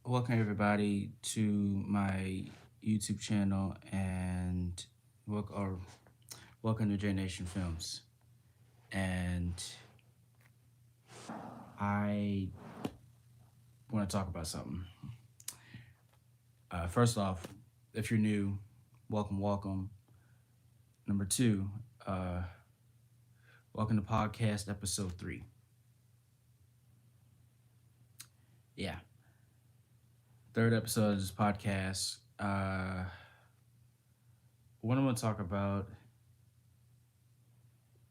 Welcome everybody to my YouTube channel and welcome to J Nation Films. And I want to talk about something. First off, if you're new, welcome. Number two, uh, welcome to podcast episode 3. Yeah, third episode of this podcast. What I'm going to talk about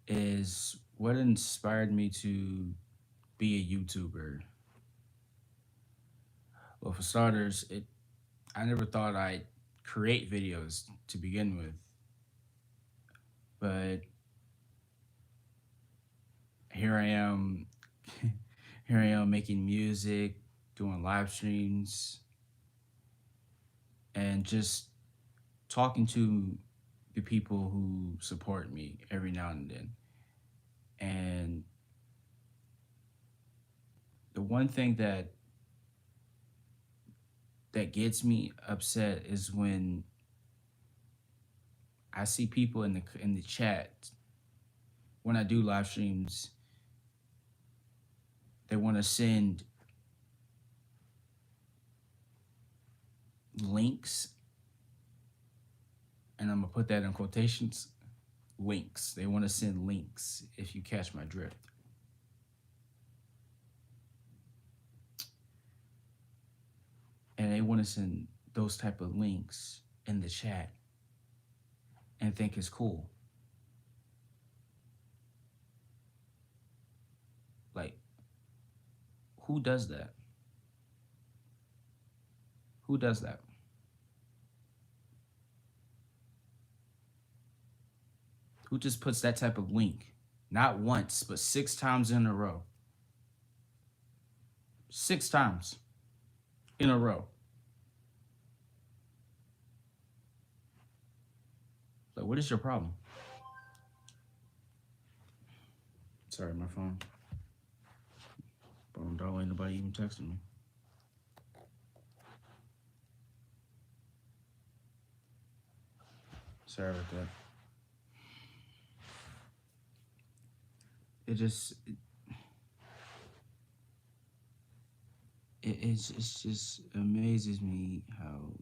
is what inspired me to be a YouTuber. Well, for starters, I never thought I'd create videos to begin with, but here I am. Here I am making music, doing live streams, and just talking to the people who support me every now and then. And the one thing that gets me upset is when I see people in the chat when I do live streams. They want to send links, and I'm gonna put that in quotations. Links. They want to send links. If you catch my drift. And they want to send those type of links in the chat and think it's cool. Like, who does that? Who does that? Who just puts that type of link? Not once, but 6 times in a row. 6 times in a row. Like, what is your problem? Sorry, my phone. But don't ain't nobody even texting me. Sorry about that. It just it just amazes me how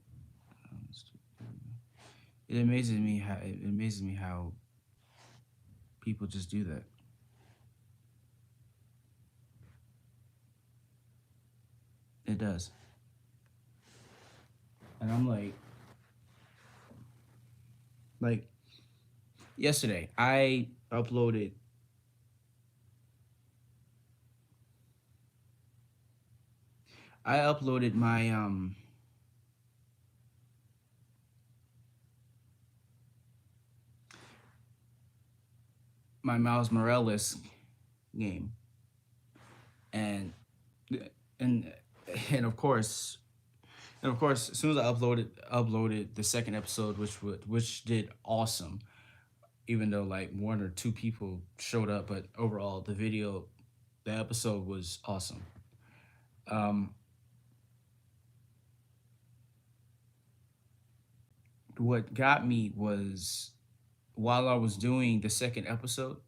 it amazes me how people just do that. It does. And I'm like yesterday I uploaded my Miles Morales game, and and and of course, as soon as I uploaded the second episode, which did awesome, even though like one or two people showed up, but overall the episode was awesome. Um, what got me was while I was doing the second episode,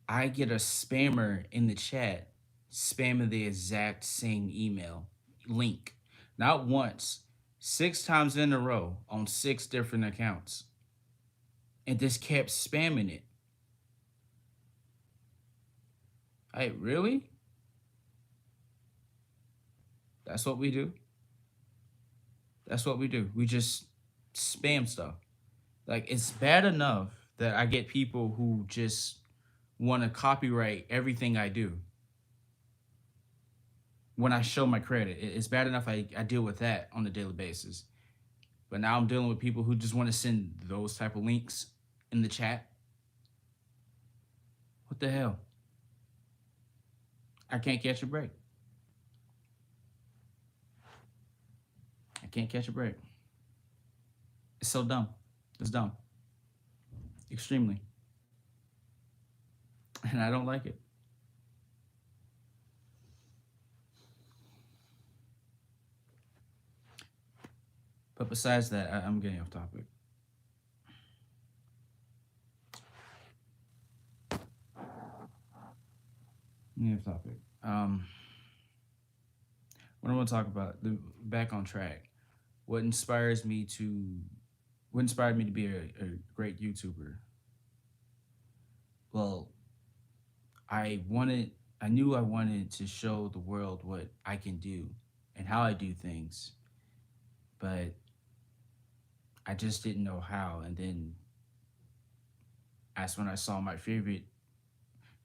I get a spammer in the chat spamming the exact same email link, not once, 6 times in a row on 6 different accounts, and just kept spamming it. Hey, really? That's what we do. That's what we do. We just spam stuff. Like, it's bad enough that I get people who just want to copyright everything I do when I show my credit. It's bad enough I deal with that on a daily basis. But now I'm dealing with people who just want to send those type of links in the chat. What the hell? I can't catch a break. I can't catch a break. It's so dumb. It's dumb. Extremely. And I don't like it. But besides that, I'm getting off topic. Getting off topic. What I want to talk about, back on track. What inspires me to, what inspired me to be a great YouTuber? Well, I wanted, I knew I wanted to show the world what I can do and how I do things, but I just didn't know how. And then that's when I saw my favorite,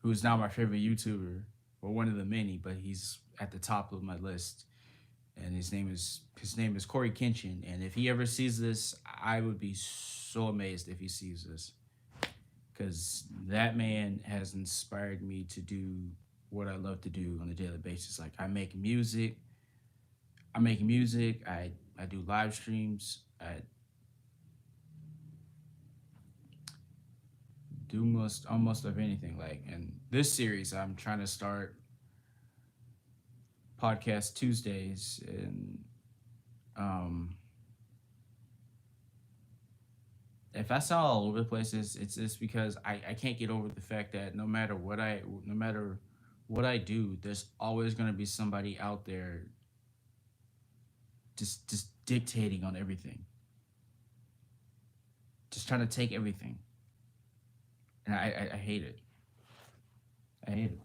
who is now my favorite YouTuber, or one of the many, but he's at the top of my list. And his name is Corey Kenshin. And if he ever sees this, I would be so amazed if he sees this, because that man has inspired me to do what I love to do on a daily basis. Like I make music. I do live streams. I do most almost of anything. Like, and this series, I'm trying to start podcast Tuesdays, and um, if I sound all over the place, it's just because I can't get over the fact that no matter what I do, there's always gonna be somebody out there just dictating on everything, just trying to take everything, and I hate it. I hate it.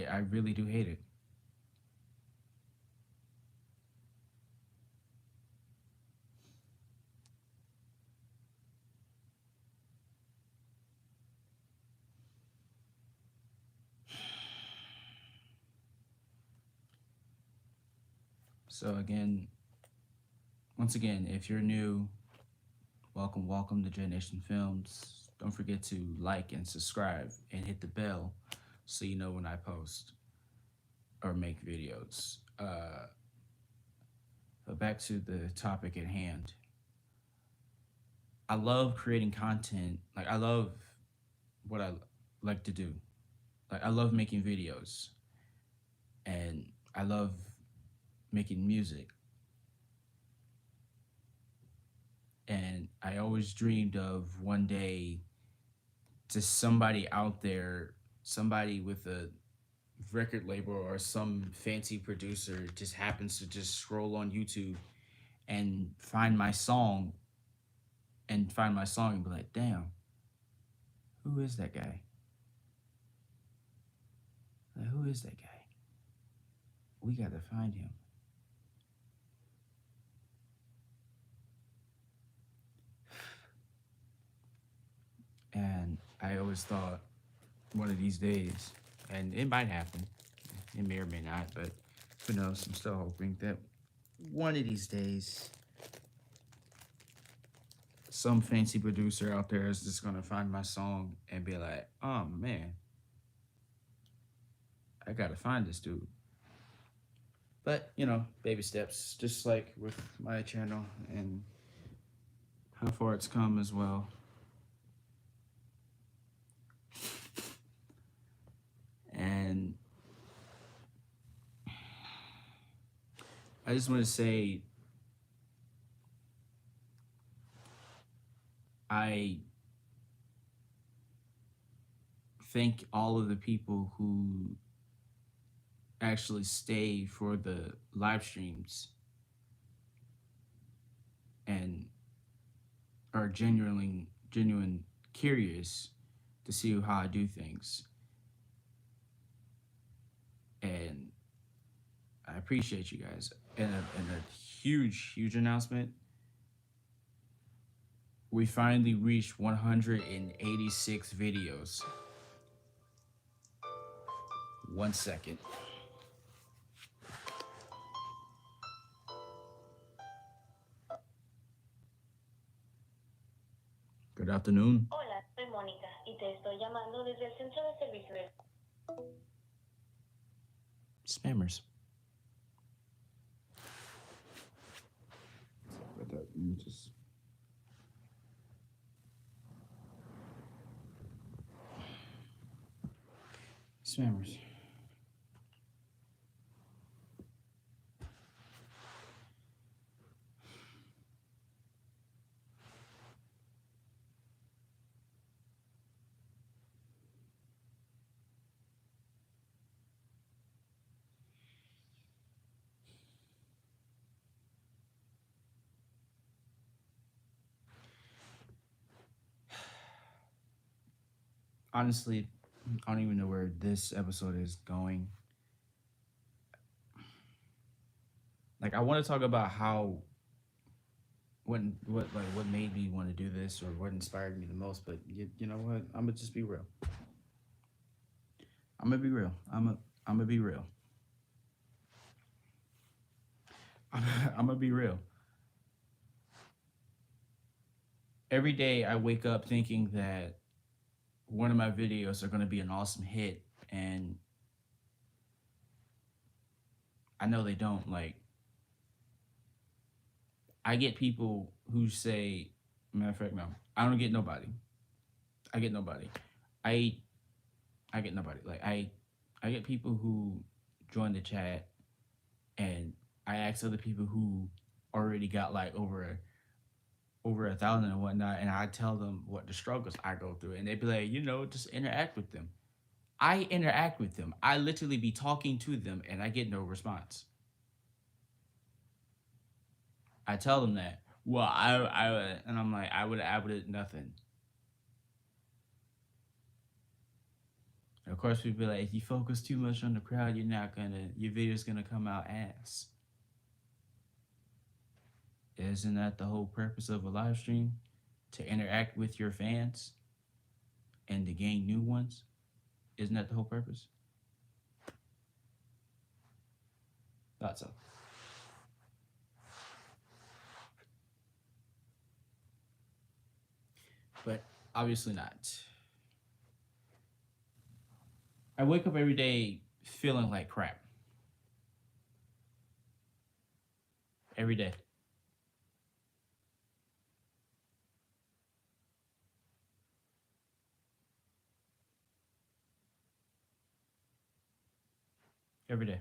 I really do hate it. So again, once again, if you're new, welcome to J Nation Films. Don't forget to like and subscribe and hit the bell so you know when I post or make videos. But back to the topic at hand. I love creating content. Like, I love what I like to do. Like, I love making videos, and I love making music. And I always dreamed of one day, just somebody out there, somebody with a record label or some fancy producer just happens to just scroll on YouTube and find my song and be like, damn, who is that guy? Like, who is that guy? We gotta find him. And I always thought one of these days, and it might happen, it may or may not, but who knows? I'm still hoping that one of these days, some fancy producer out there is just gonna find my song and be like, oh man, I gotta find this dude. But, baby steps, just like with my channel and how far it's come as well. And I just want to say, I thank all of the people who actually stay for the live streams and are genuine curious to see how I do things. And I appreciate you guys. And a huge announcement. We finally reached 186 videos. 1 second. Good afternoon. Hola, soy Mónica y te estoy llamando desde el centro de servicio de... Spammers. Just spammers. honestly, I don't even know where this episode is going. Like, I want to talk about how what made me want to do this or what inspired me the most. But you know what? I'm gonna just be real. I'm gonna be real. I'm gonna be real. I'm gonna be real. Every day I wake up thinking that one of my videos are gonna be an awesome hit, and I know they don't. Like, I get people who say, matter of fact, no, I don't get nobody. I get nobody. I I get nobody. I get people who join the chat, and I ask other people who already got like over 1,000 and whatnot, and I tell them what the struggles I go through, and they be like, just interact with them. I interact with them. I literally be talking to them, and I get no response. I tell them that. Well, and I'm like, I would nothing. And of course, we'd be like, if you focus too much on the crowd, your video's gonna come out ass. Isn't that the whole purpose of a live stream? To interact with your fans and to gain new ones? Isn't that the whole purpose? Thought so. But obviously not. I wake up every day feeling like crap. Every day. Every day.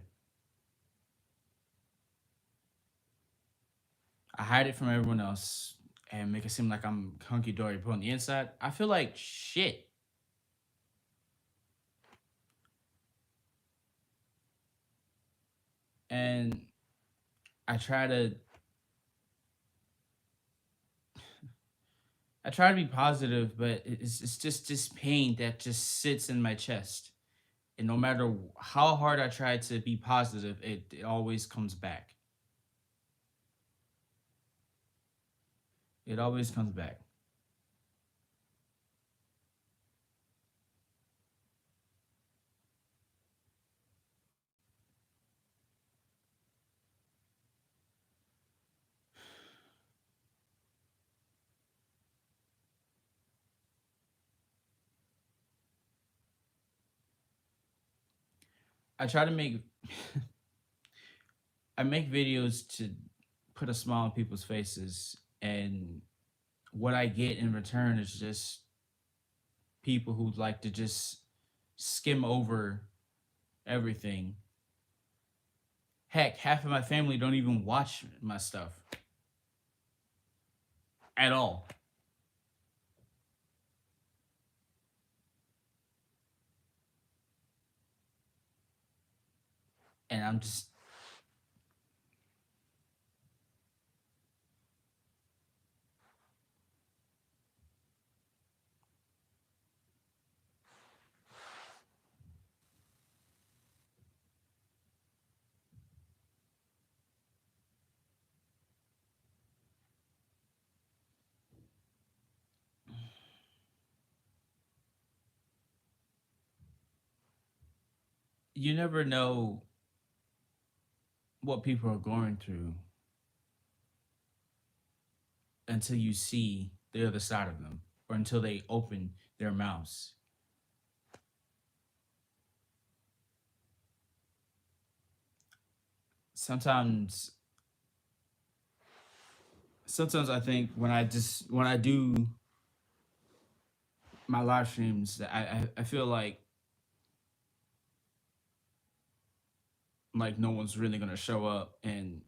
I hide it from everyone else and make it seem like I'm hunky dory, but on the inside, I feel like shit. And I try to I try to be positive, but it's just this pain that just sits in my chest. And no matter how hard I try to be positive, it always comes back. It always comes back. I try to make I make videos to put a smile on people's faces, and what I get in return is just people who like to just skim over everything. Heck, half of my family don't even watch my stuff at all. And I'm just you never know what people are going through until you see the other side of them or until they open their mouths. Sometimes sometimes I think when I do my live streams, I feel like no one's really gonna show up, and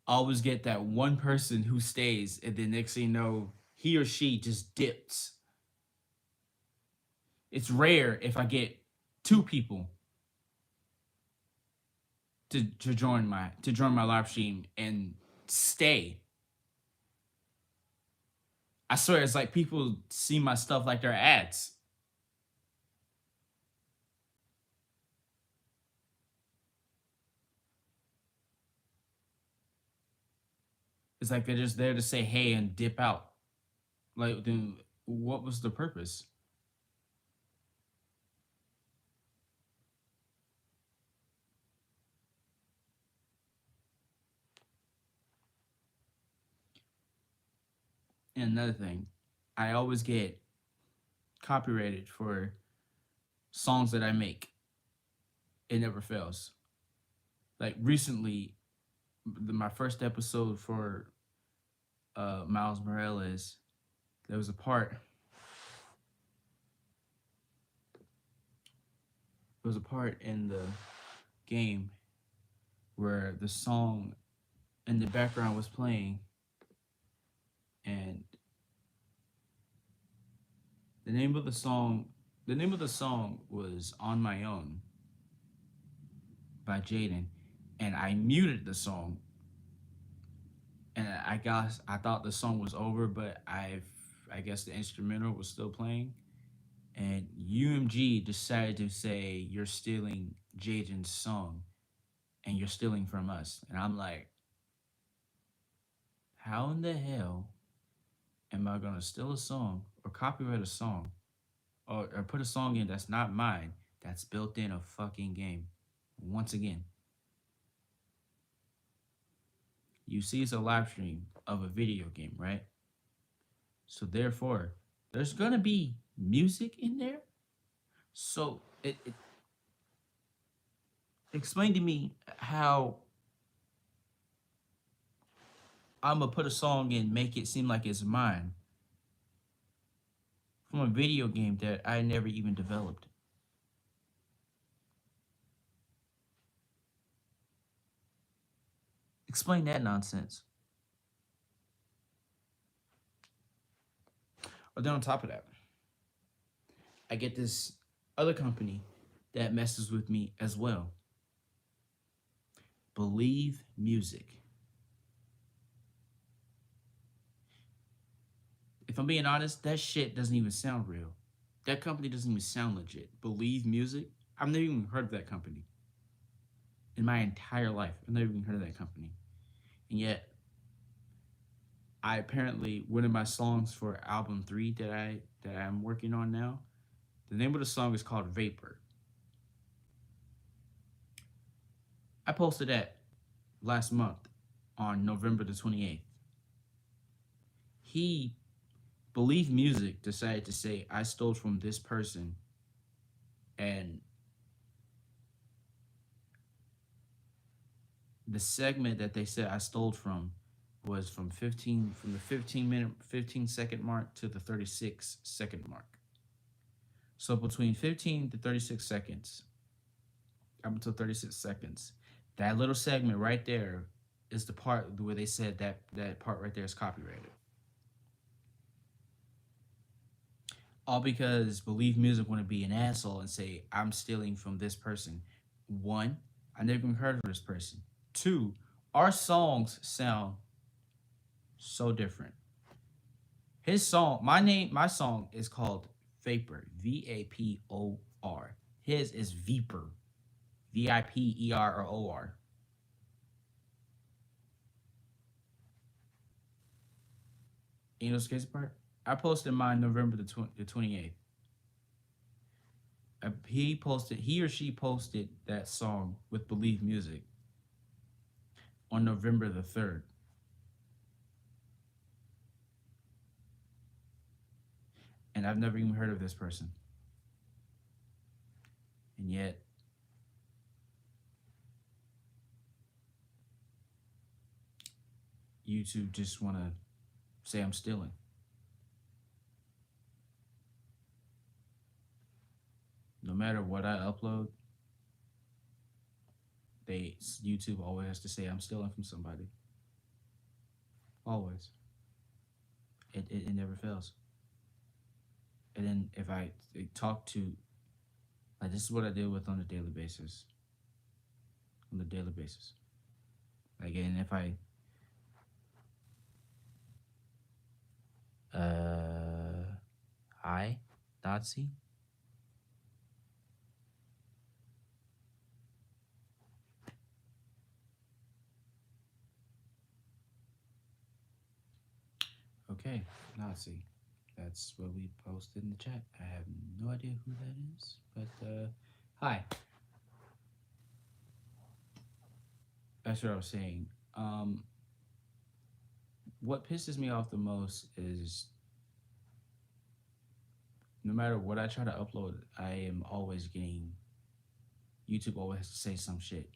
I always get that one person who stays, and then next thing you know, he or she just dips. It's rare if I get two people to join my live stream and stay. I swear, it's like people see my stuff like they're ads. It's like they're just there to say hey and dip out. Like, then what was the purpose? And another thing, I always get copyrighted for songs that I make. It never fails. Like recently, my first episode for Miles Morales, there was a part. There was a part in the game where the song in the background was playing, and the name of the song, the name of the song was "On My Own" by Jaden, and I muted the song, and I thought the song was over, but I guess the instrumental was still playing, and UMG decided to say you're stealing Jaden's song and you're stealing from us, and I'm like, how in the hell am I gonna steal a song or copyright a song or put a song in that's not mine that's built in a fucking game? Once again, you see it's a live stream of a video game, right? So therefore, there's gonna be music in there. So explain to me how I'm gonna put a song in, make it seem like it's mine from a video game that I never even developed. Explain that nonsense. But then on top of that, I get this other company that messes with me as well. Believe Music. If I'm being honest, that shit doesn't even sound real. That company doesn't even sound legit. Believe Music. I've never even heard of that company in my entire life. I've never even heard of that company. And yet, I apparently one of my songs for album 3 that I'm working on now. The name of the song is called Vapor. I posted that last month on November the 28th. He Believe Music decided to say I stole from this person, and the segment that they said I stole from was from the 15-second mark to the 36-second mark. So between 15 to 36 seconds, up until 36 seconds, that little segment right there is the part where they said that part right there is copyrighted. All because Believe Music want to be an asshole and say I'm stealing from this person. One, I never even heard of this person. Two, our songs sound so different. My song is called Vapor, Vapor. His is Viper, Viper. You know the crazy part? I posted mine November the 28th. He or she posted that song with Believe Music on November the 3rd. And I've never even heard of this person. And yet, YouTube just want to say I'm stealing. No matter what I upload, YouTube always has to say I'm stealing from somebody. Always. It never fails. And then if I talk to, like, this is what I deal with on a daily basis. On a daily basis. Like, and if I Uh, Hi, Nazi. Okay, Nazi. That's what we posted in the chat. I have no idea who that is, but hi. That's what I was saying. Um, what pisses me off the most is no matter what I try to upload, I am always getting YouTube always has to say some shit.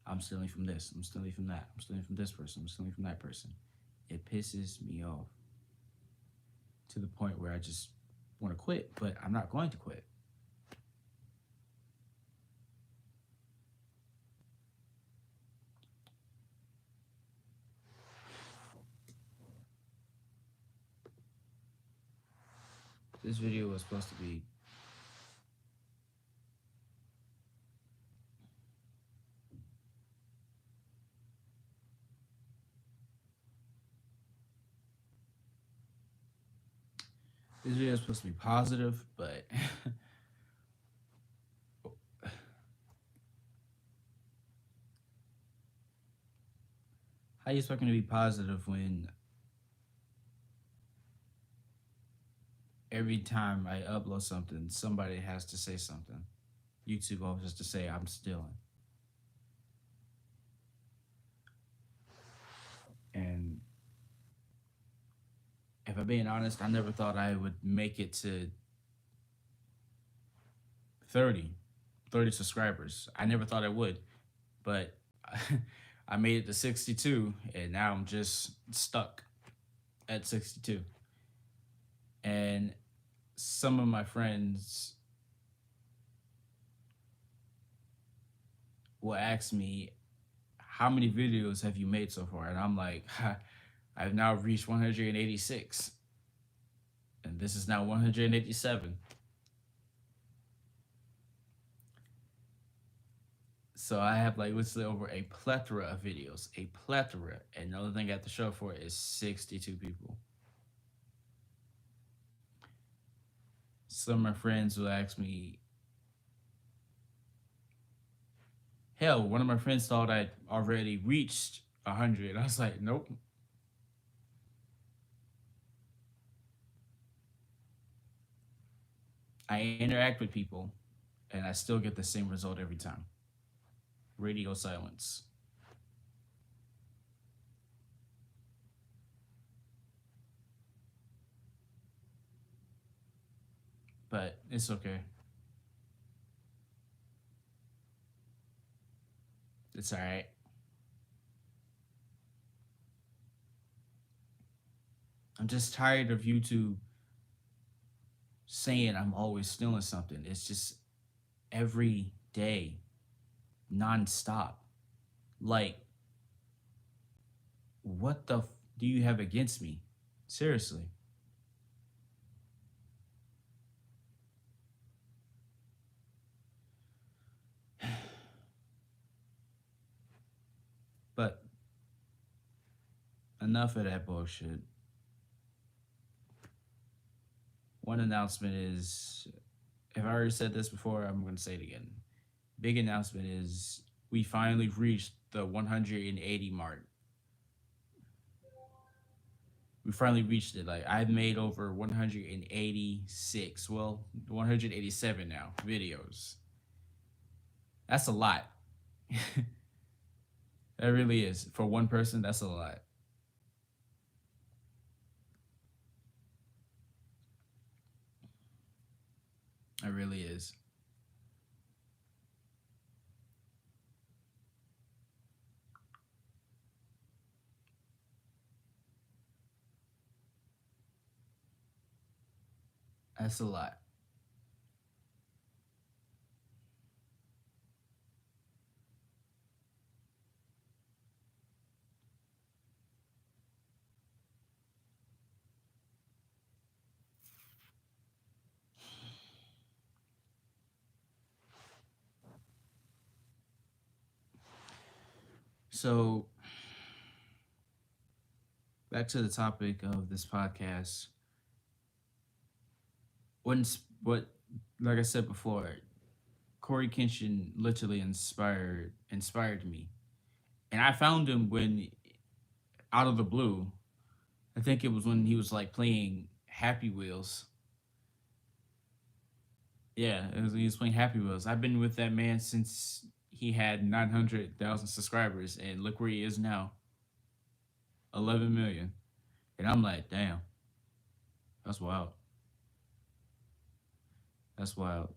I'm stealing from this. I'm stealing from that. I'm stealing from this person. I'm stealing from that person. It pisses me off to the point where I just want to quit, but I'm not going to quit. This video was supposed to be this video is supposed to be positive, but how you expect me to be positive when every time I upload something, somebody has to say something? YouTube always has to say I'm stealing. And if I'm being honest, I never thought I would make it to 30, 30 subscribers. I never thought I would, but I made it to 62, and now I'm just stuck at 62. And some of my friends will ask me, how many videos have you made so far? And I'm like, I've now reached 186, and this is now 187. So I have like literally over a plethora of videos, a plethora, and the only thing I have to show for it is 62 people. Some of my friends will ask me, hell, one of my friends thought I'd already reached 100. I was like, nope. I interact with people, and I still get the same result every time. Radio silence. But it's okay. It's all right. I'm just tired of YouTube saying I'm always stealing something. It's just every day, nonstop. Like, what the do you have against me? Seriously. But enough of that bullshit. One announcement is, if I already said this before, I'm going to say it again. Big announcement is we finally reached the 180 mark. We finally reached it. Like, I've made over 186, well, 187 now videos. That's a lot. That really is. For one person, that's a lot. It really is. That's a lot. So, back to the topic of this podcast. what like I said before, Corey Kenshin literally inspired me, and I found him when out of the blue. I think it was when he was like playing Happy Wheels. Yeah, it was when he was playing Happy Wheels. I've been with that man since he had 900,000 subscribers, and look where he is now, 11 million. And I'm like, damn, that's wild. That's wild.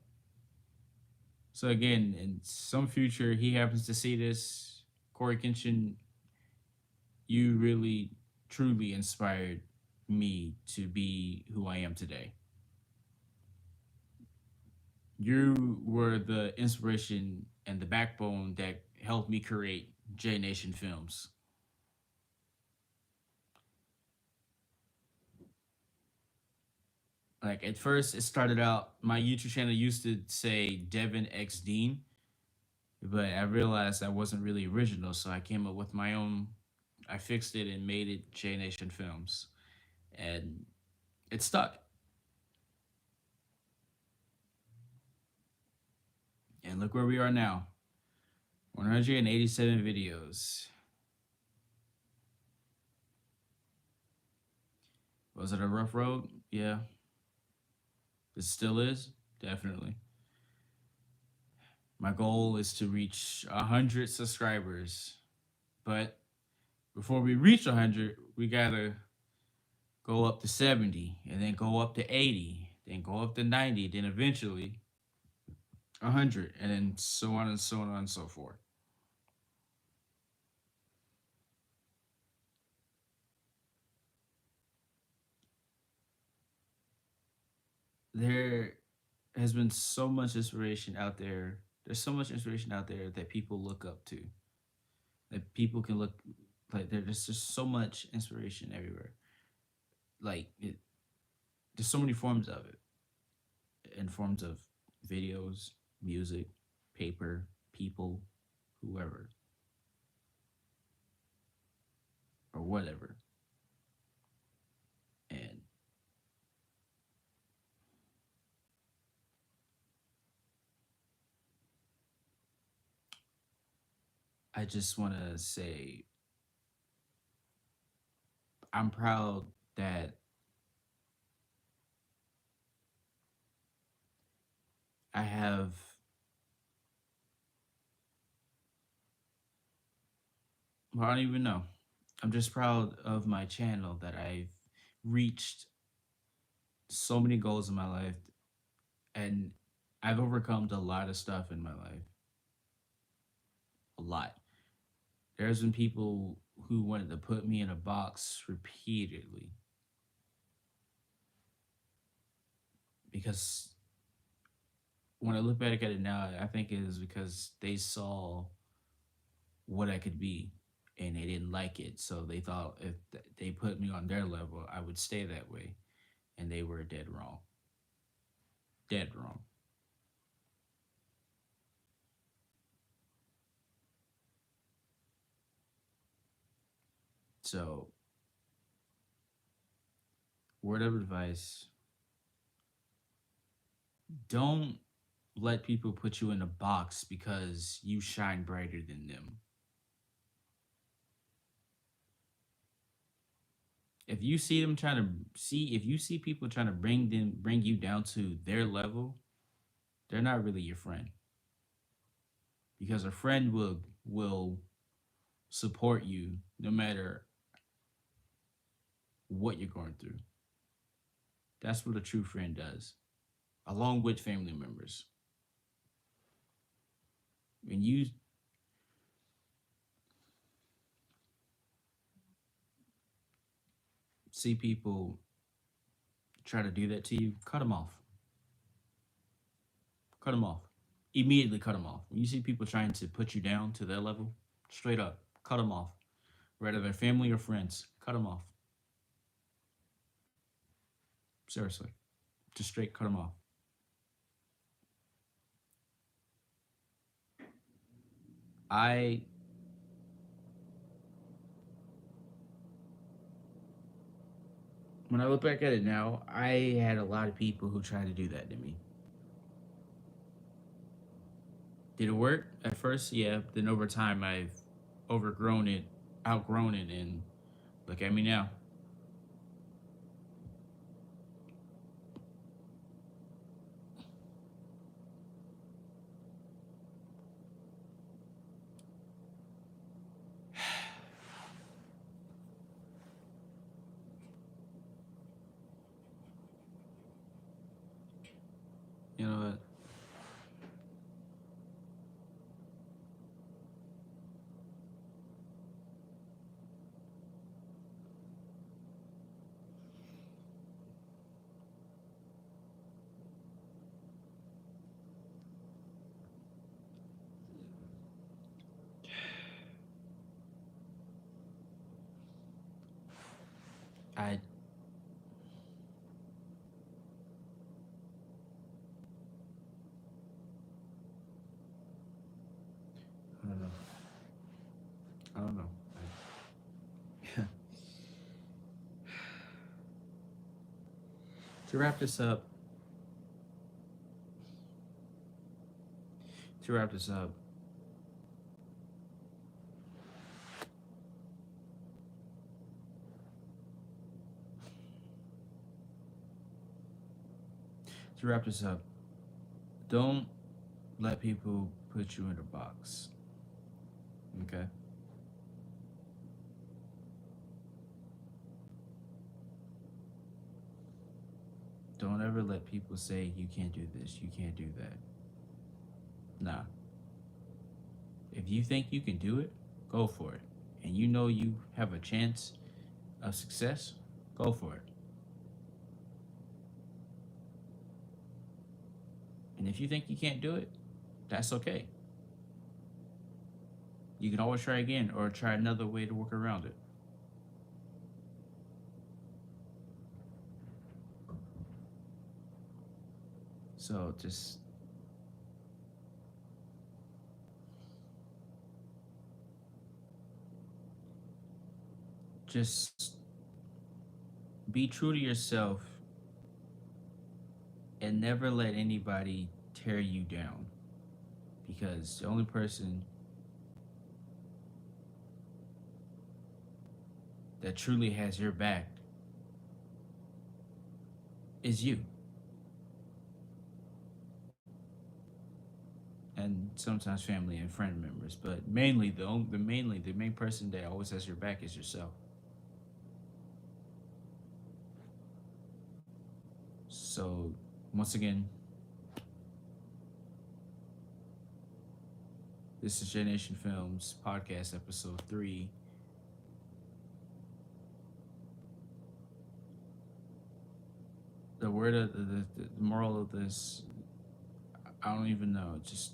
So again, in some future he happens to see this, Corey Kenshin, you really truly inspired me to be who I am today. You were the inspiration and the backbone that helped me create J Nation Films. Like at first, it started out. My YouTube channel used to say Devin X Dean, but I realized I wasn't really original, so I came up with my own. I fixed it and made it J Nation Films, and it stuck. And look where we are now. 187 videos. Was it a rough road? Yeah. It still is. Definitely. My goal is to reach 100 subscribers. But before we reach 100, we got to go up to 70 and then go up to 80, then go up to 90, then eventually 100, and then so on and so on and so forth. There has been so much inspiration out there. There's so much inspiration out there that people look up to. That people can look like there's just so much inspiration everywhere. Like there's so many forms of it, in forms of videos, music, paper, people, whoever, or whatever. And I just want to say I'm proud that I have, well, I don't even know. I'm just proud of my channel that I've reached so many goals in my life, and I've overcome a lot of stuff in my life. A lot. There's been people who wanted to put me in a box repeatedly because when I look back at it now, I think it is because they saw what I could be and they didn't like it. So they thought if they put me on their level, I would stay that way. And they were dead wrong. Dead wrong. So, word of advice, don't let people put you in a box because you shine brighter than them. If you see them trying to if you see people trying to bring you down to their level, they're not really your friend. Because a friend will support you no matter what you're going through. That's what a true friend does, along with family members. When you see people try to do that to you, cut them off. Cut them off. Immediately cut them off. When you see people trying to put you down to their level, straight up, cut them off. Whether they're family or friends, cut them off. Seriously, just straight cut them off. I when I look back at it now, I had a lot of people who tried to do that to me. Did it work at first? Yeah. Then over time, I've overgrown it, outgrown it, and look at me now. You know what? I I don't know. I don't know. To wrap this up, to wrap this up, to wrap this up, don't let people put you in a box. Okay. Don't ever let people say you can't do this, you can't do that. Nah. If you think you can do it, go for it. And you know you have a chance of success, go for it. And if you think you can't do it, that's okay. You can always try again or try another way to work around it. So just be true to yourself and never let anybody tear you down because the only person that truly has your back is you. And sometimes family and friend members, but mainly the main person that always has your back is yourself. So once again, this is J Nation Films podcast episode 3. The word of the moral of this, I don't even know. Just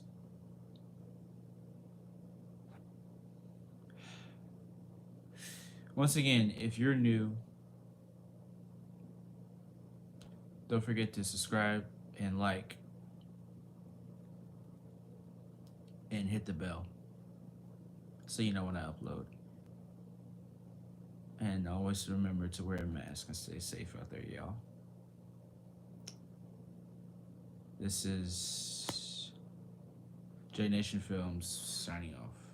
once again, if you're new, don't forget to subscribe and like and hit the bell so you know when I upload. And always remember to wear a mask and stay safe out there, y'all. This is J Nation Films signing off.